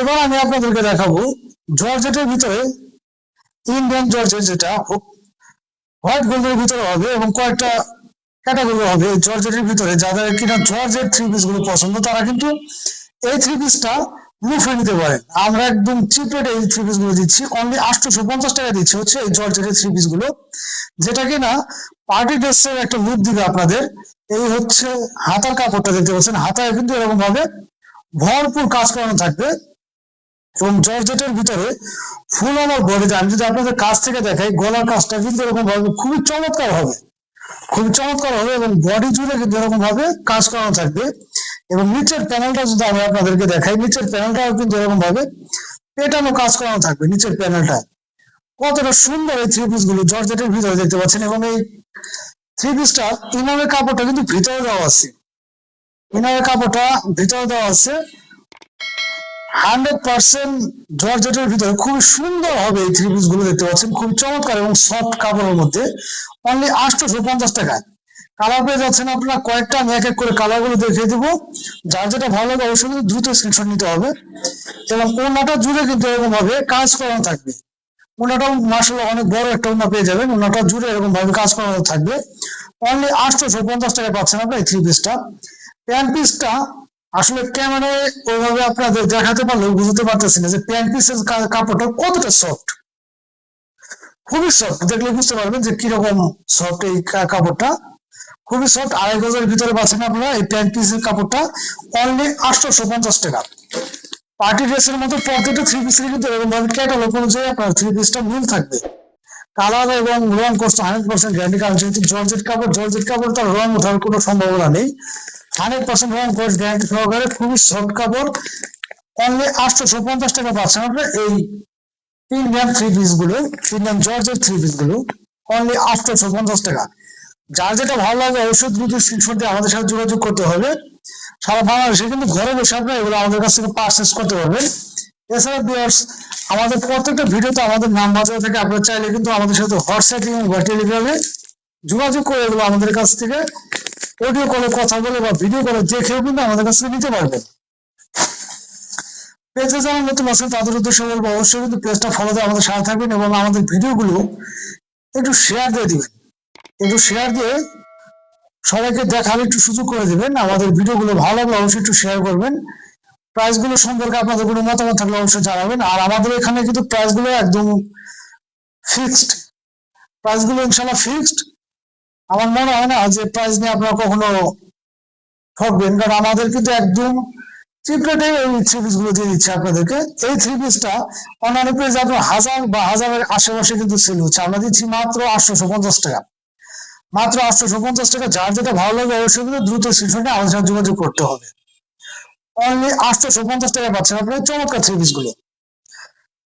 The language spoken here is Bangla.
এবার আমি আপনাদেরকে দেখাবো জর্জেটের ভিতরে ইন্ডিয়ান জর্জেট, যেটা হোয়াইট গোল্ডের ভিতরে হবে এবং কয়েকটা ক্যাটাগরি হবে জর্জেটের ভিতরে। যাদের কিনা জর্জেট থ্রি পিস গুলো পছন্দ তারা কিন্তু এই থ্রি পিসটা লুফে নিতে পারেন। আমরা একদম চিপ রেটে এই থ্রি পিস গুলো দিচ্ছি, অনলি 850 টাকা দিচ্ছি হচ্ছে এই জর্জেটের থ্রি পিস গুলো, যেটা কিনা পার্টি ড্রেসের একটা লুক দিবে আপনাদের। এই হচ্ছে হাতার কাপড়টা, দেখতে পাচ্ছেন হাতায় কিন্তু এরকম ভাবে ভরপুর কাজ করানো থাকবে এবং জর্জেটের ভিতরে ফুল আমার বডিতে, আমি যদি আপনাদের কাছ থেকে দেখাই, গলার কাজটা কিন্তু এরকম ভাবে খুবই চমৎকার হবে, খুবই চমৎকার হবে এবং বডি জুড়ে কিন্তু এরকম ভাবে কাজ করানো থাকবে। এবং নিচের প্যানেলটা যদি আমি আপনাদেরকে দেখাই, নিচের প্যানেলটাও কিন্তু এরকম ভাবে পেটানো কাজ করানো থাকবে। নিচের প্যানেলটা কতটা সুন্দর এই থ্রি পিস গুলো জর্জেটের ভিতরে দেখতে পাচ্ছেন। এবং এই থ্রি পিসটা ইনারের কাপড়টা কিন্তু ভিতরে দেওয়া আছে, ইনারের কাপড়টা ভিতরে দেওয়া আছে 100% জর্জেটের ভিতরে। খুবই সুন্দর হবে এই থ্রি পিস গুলো, দেখতে পাচ্ছেন খুব চমৎকার এবং সফট কাপড়ের মধ্যে, অনলি 850 টাকায়। কালার পেয়ে যাচ্ছেন আপনারা কয়েকটা, আমি এক এক করে কালার গুলো দেখিয়ে দেবো। যার যেটা ভালো লাগে অবশ্যই কিন্তু দ্রুত স্ক্রিনশট নিতে হবে। এবং ওড়নাটা জুড়ে কিন্তু এরকম ভাবে কাজ করানো থাকবে। ওড়নাটাও মার্শাল্লাহ অনেক বড় একটা ওড়না পেয়ে যাবেন, ওড়নাটা জুড়ে এরকম ভাবে কাজ করানো থাকবে। অনলি 850 টাকায় পাচ্ছেন আপনারা এই থ্রি পিসটা। প্যান্ট পিসটা আসলে ক্যামেরায় ওইভাবে আপনাদের দেখাতে পারলেও বুঝতে পারতেছি না যে প্যান্ট পিসের কাপড়টা কতটা সফট, খুবই সফট। দেখলে বুঝতে পারবেন যে কিরকম সফট এই কাপড়টা, খুবই সফট। 2.5 গজের ভিতরে পাচ্ছেন আপনারা এই প্যান্ট পিসের কাপড়টা, অনলি 850 টাকা। পার্টি ড্রেসের মতো প্রত্যেকটা থ্রি পিসের কিন্তু এরকম ভাবে ক্যাটালগ অনুযায়ী আপনার থ্রি পিসটা মিল থাকবে। কালার এবং রং করছে 100% গ্যারান্টি, কারণ যেহেতু জর্জেট কাপড়, জর্জেট কাপড় তার রং ওঠার কোনো সম্ভাবনা নেই। 100% রং কোর্স গ্যারান্টি সহকারে খুবই সফট কাপড়, অনলি 850 টাকা পাচ্ছেন আপনার এই ইন্ডিয়ান থ্রি পিস গুলো, ইন্ডিয়ান জর্জেট থ্রি পিস গুলো, অনলি 850 টাকা। যার যেটা ভালো লাগে অবশ্যই দ্রুত স্ক্রিনশট দিয়ে আমাদের সাথে যোগাযোগ করতে হবে। সারা বাংলাদেশে কিন্তু ঘরে বসে আপনারা এগুলো আমাদের কাছ থেকে পারচেস করতে পারবেন। এছাড়া ভিউয়ার্স, আমাদের প্রত্যেকটা ভিডিওতে আমাদের নাম বাজার থেকে আপনারা চাইলে কিন্তু আমাদের সাথে হোয়াটসঅ্যাপ বা টেলিগ্রামে যোগাযোগ করে এগুলো আমাদের কাছ থেকে অডিও কলে কথা বলে বা ভিডিও কলে দেখেও কিন্তু আমাদের কাছ থেকে নিতে পারবেন। পেজে যারা নতুন আছেন তাদের উদ্দেশ্যে বলবো অবশ্যই কিন্তু পেজটা ফলো দিয়ে আমাদের সাথে থাকবেন এবং আমাদের ভিডিওগুলো একটু শেয়ার দিয়ে দিবেন, একটু শেয়ার দিয়ে সবাইকে দেখার একটু সুযোগ করে দিবেন। আমাদের ভিডিওগুলো ভালো লাগলে অবশ্যই একটু শেয়ার করবেন। প্রাইস গুলো সম্পর্কে আপনাদের কোনো মতামত থাকলে অবশ্যই জানাবেন। আর আমাদের এখানে কিন্তু প্রাইস গুলো একদম ফিক্সড, প্রাইস গুলো ইনশাল্লাহ ফিক্সড। আমার মনে হয় না যে প্রাইস নিয়ে আপনারা কখনো ঠকবেন, কারণ আমাদের কিন্তু একদম চিপ রেটে এই থ্রি পিস গুলো দিয়ে দিচ্ছে আপনাদেরকে। এই থ্রি পিসটা অন্যান্য পেজ আপনার 1000 বা 1000-এর আশেপাশে কিন্তু সেল হচ্ছে, আমরা দিচ্ছি মাত্র 850 টাকা, মাত্র 850 টাকা। যার যেটা ভালো লাগে অবশ্যই কিন্তু দ্রুত স্ক্রিনশটে আমাদের সাথে যোগাযোগ করতে হবে। অনলি 850 টাকা পাচ্ছেন আপনার চমৎকার থ্রি পিস গুলো।